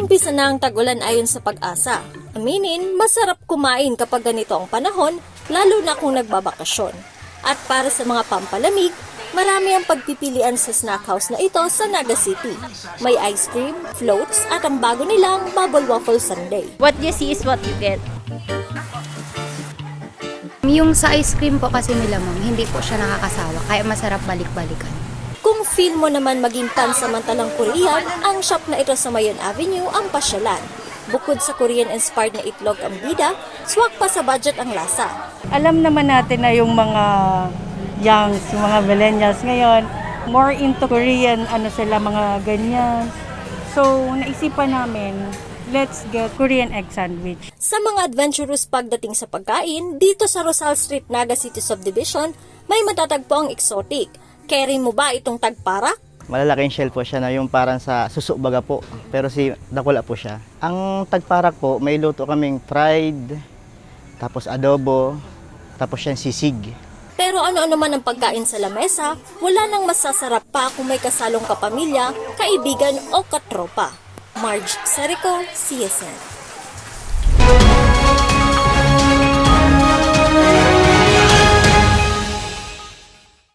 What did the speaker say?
Umpisa na ang tag-ulan ayon sa Pag-asa. Aminin, masarap kumain kapag ganito ang panahon, lalo na kung nagbabakasyon. At para sa mga pampalamig, marami ang pagpipilian sa snack house na ito sa Naga City. May ice cream, floats, at ang bago nilang Bubble Waffle Sundae. What you see is what you get. Yung sa ice cream po kasi nila ma'am, hindi po siya nakakasawa, kaya masarap balik-balikan. Kung feel mo naman maging pansamantalang Korean, ang shop na ito sa Mayon Avenue ang pasyalan. Bukod sa Korean-inspired na itlog ang bida, swak pa sa budget ang lasa. Alam naman natin na yung mga youngs, yung mga millennials ngayon, more into Korean, sila mga ganyan. So, naisipan namin, let's get Korean egg sandwich. Sa mga adventurous pagdating sa pagkain, dito sa Rosal Street, Naga City Subdivision, may matatagpo ang exotic. Carry mo ba itong tagparak? Malalaking shell po siya na yung parang sa suso baga po, pero dakula po siya. Ang tagparak po, may luto kaming fried, tapos adobo, tapos yan sisig. Pero ano-ano man ang pagkain sa lamesa, wala nang masasarap pa kung may kasalong kapamilya, kaibigan o katropa. Marge Serico, CSN.